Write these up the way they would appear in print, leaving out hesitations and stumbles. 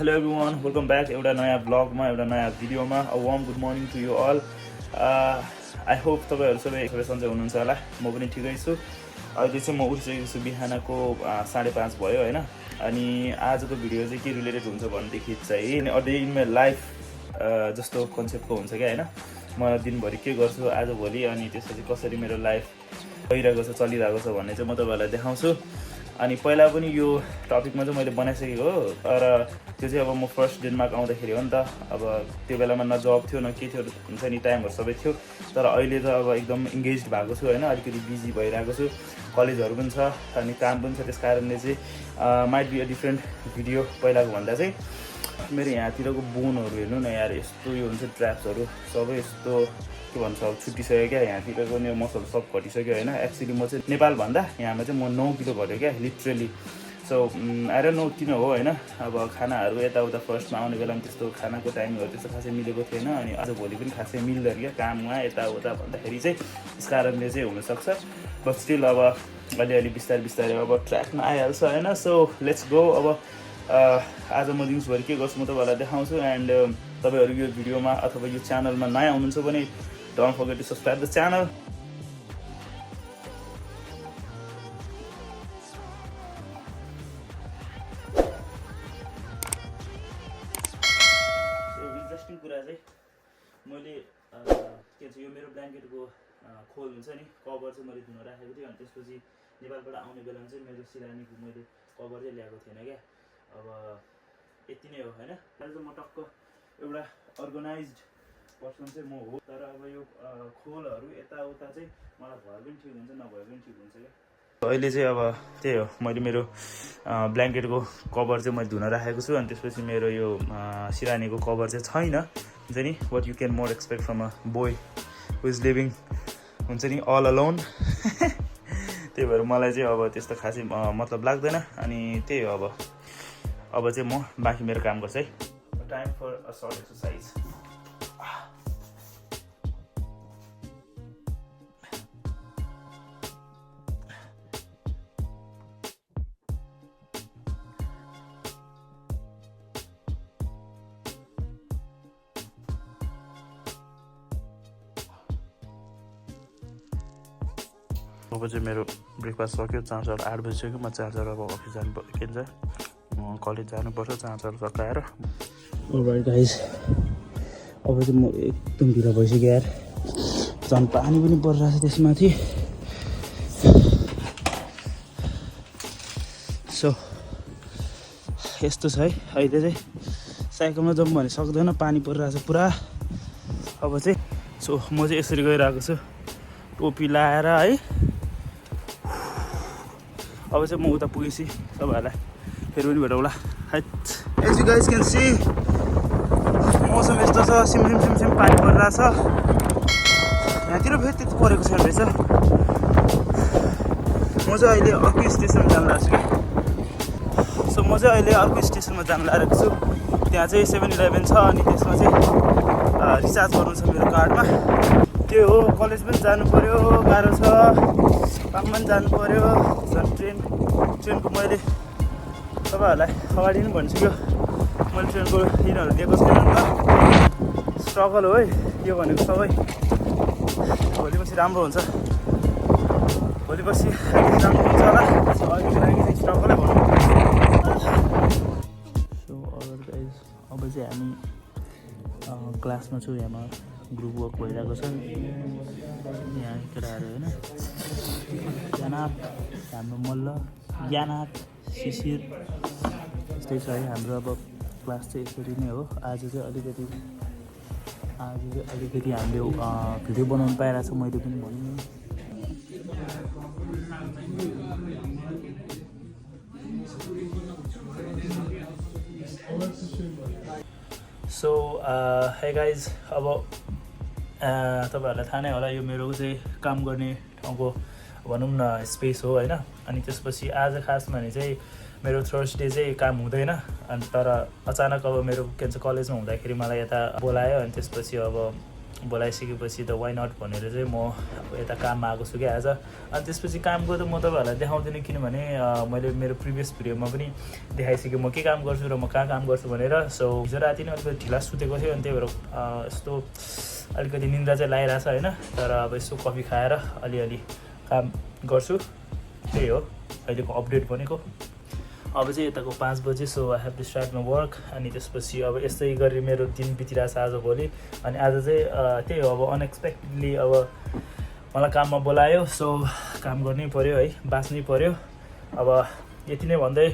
hello everyone, welcome back एउटा नयाँ ब्लगमा एउटा नयाँ भिडियोमा a warm good morning to you all. I hope तपाईहरु सबै सन्चै हुनुहुन्छ होला. म पनि ठिकै छु. अहिले चाहिँ म उठिसकेको छु, बिहानको 5:30 भयो हैन. अनि आजको भिडियो चाहिँ के रिलेटेड हुन्छ भन्देखि चाहिँ a day in my life जस्तो कन्सेप्टको हुन्छ के हैन. म दिनभरि के गर्छु आजभोलि अनि त्यसपछि कसरी मेरो लाइफ भइरहेको छ चलिरहेको छ भन्ने चाहिँ म तपाईहरुलाई देखाउँछु. अनि पहिला पनि यो टपिकमा चाहिँ मैले बनाइसकेको हो, तर त्यो चाहिँ अब म फर्स्ट डेनमार्क आउँदाखेरि हो नि त. अब त्यो बेलामा न जब थियो न के थियो, हुन्छ नि, टाइमहरु सबै थियो. तर अहिले त अब एकदम इन्गेज्ड भएको छु हैन, अलिकति बिजी भइरहेको छु. कलेजहरु पनि छ अनि काम पनि छ, त्यसकारणले चाहिँ might be a different video पहिलाको भन्दा चाहिँ. मेरो यहाँतिरको बोनहरु हेर्नु न यार, यस्तो यो हुन्छ ट्र्याप्सहरु सबै यस्तो के भन्छ अब छुटिसक्यो क्या. यहाँतिरको नि मसल सब घटिसक्यो हैन. एक्चुअली म चाहिँ नेपाल भन्दा यहाँमा चाहिँ म 9 किलो घट्यो क्या literally. So I don't know किन हो हैन. अब खानाहरु यताउता फर्स्टमा आउने बेलामा त्यस्तो खानाको टाइमहरु त्यस्तो खासै मिलेको थिएन. अनि आज भोलि पनि खासै मिल्दैन क्या काममा यताउता भन्दाखेरि चाहिँ. त्यस कारणले चाहिँ हुन सक्छ. बट स्टिल अब अलिअलि बिस्तारै अब ट्र्याकमा आइहाल्छ हैन. So let's go. अब आज म दिउँसभरि के गर्छु म तपाईहरुलाई देखाउँछु. एन्ड तपाईहरु यो भिडियोमा अथवा यो च्यानलमा नयाँ हुनुहुन्छ भने don't forget to subscribe the channel. Interesting कुरा चाहिँ मैले के छ यो मेरो ब्ल्याङ्केटको खोल हुन्छ नि, कभर चाहिँ मैले धुन राखेको थिएँ. अनि त्यसपछि नेपालबाट आउने बेलामा चाहिँ मेरो सिरानीको मैले कभर चाहिँ ल्याएको थिएन क्या. अब यति नै हो हैन. अहिले चाहिँ म टक्क एउटा अर्गनाइज्ड पर्सन चाहिँ म हो. तर अब यो खोलहरु यताउता चाहिँ मलाई भए पनि ठिक हुन्छ नभए पनि ठिक हुन्छ क्या. अहिले चाहिँ अब त्यही हो, मैले मेरो ब्ल्याङ्केटको कभर चाहिँ मैले धुन राखेको छु. अनि त्यसपछि मेरो यो सिरानीको कभर चाहिँ छैन, हुन्छ नि. What you can more expect from a boy who is living, हुन्छ नि, अल अलोन. त्यही भएर मलाई चाहिँ अब त्यस्तो खासै मतलब लाग्दैन. अनि त्यही हो, अब चाहिँ म बाँकी मेरो काम गर्छु है. Time for a short exercise. अब चाहिँ मेरो ब्रेकफास्ट सक्यो. चार्जर 8 बजिसक्यो. म चार्जर अब अफिस जानु पर्छ, कलेज जानुपर्छ चार्जर सकाएर. अलराइट गाइस, अब चाहिँ म एकदम ढिलो भइसक्यो यार. झन् पानी पनि परिरहेको छ त्यसमाथि. सो यस्तो छ है अहिले चाहिँ. साइकलमा जाउँ भने सक्दैन, पानी परिरहेको छ पुरा. अब चाहिँ सो म चाहिँ यसरी गइरहेको छु टोपी लाएर है. अब चाहिँ म उता पुगेपछि तपाईँहरूलाई फेरि पनि भेटौँला. As you guys can see मौसम यस्तो छ, सिम पानी परिरहेको छ. यहाँतिर फेरि त्यति परेको छैन रहेछ. म चाहिँ अहिले अर्को स्टेसनमा जानु लागेको छु कि. सो म चाहिँ अहिले अर्को स्टेसनमा जानु लागेको छु. त्यहाँ चाहिँ 7-Eleven छ. अनि त्यसमा चाहिँ रिचार्ज गर्नु छ मेरो कार्डमा. त्यो हो, कलेज पनि जानु पर्यो, गाह्रो छ. काम पनि जानु पर्यो. झन् ट्रेनको मैले तपाईँहरूलाई अगाडि नै भनिसक्यो, मैले ट्रेनको दिनहरू दिएको छैन नि त. स्ट्रगल हो है यो भनेको सबै. भोलि पछि राम्रो हुन्छ, भोलि पछि राम्रो हुन्छ होला. अहिलेको लागि चाहिँ स्ट्रगलै भनौँ. सो अदरवाइज अब चाहिँ हामी क्लासमा छु. यहाँ ग्रुप वर्क भइरहेको छ यहाँ केटाहरू होइन. ज्ञानाथ, हाम्रो मल्ल, ज्ञानाथ, शिशिर, यस्तै छ है हाम्रो. अब क्लास चाहिँ यसरी नै हो. आज चाहिँ अलिकति हामीले भिडियो बनाउनु पाइरहेको छ. मैले पनि भन्नु. सो हे गाइज, अब तपाईँहरूलाई थाहा नै होला यो मेरो चाहिँ काम गर्ने ठाउँको भनौँ न स्पेस हो होइन. अनि त्यसपछि आज खासमा भने चाहिँ मेरो थर्सडे चाहिँ काम हुँदैन. अनि तर अचानक अब मेरो के भन्छ कलेजमा हुँदाखेरि मलाई यता बोलायो. अनि त्यसपछि अब बोलाइसकेपछि त वाइ नट भनेर चाहिँ म अब यता काममा आएको छु क्या आज। अनि त्यसपछि कामको त म तपाईँहरूलाई देखाउँदिनँ, किनभने मैले मेरो प्रिभियस भिडियोमा पनि देखाइसकेँ म के काम गर्छु र म कहाँ काम गर्छु भनेर। सो हिजो राति नै अलिकति ढिला सुतेको थियो, अनि त्यही भएर यस्तो अलिकति निन्द्रा चाहिँ लागिरहेछ होइन। तर अब यसो कफी खाएर अलिअलि काम गर्छु, त्यही हो अहिलेको अपडेट भनेको। अब चाहिँ यताको 5 बजे, so I have to start my work. अनि त्यसपछि अब यस्तै गरी मेरो दिन बितिरहेछ आजभोलि। अनि आज चाहिँ त्यही हो, अब अनएक्सपेक्टेडली अब मलाई काममा बोलायो, सो काम गर्नै पऱ्यो है, बाँच्नै पऱ्यो। अब यति नै भन्दै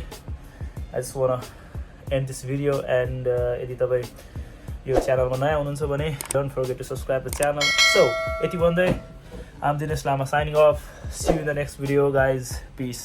I just want end this video. And यदि तपाईँ यो च्यानलमा नयाँ हुनुहुन्छ भने don't forget to subscribe the channel. So यति भन्दै I'm Dinesh Lama signing off. See you in the next video guys, piece.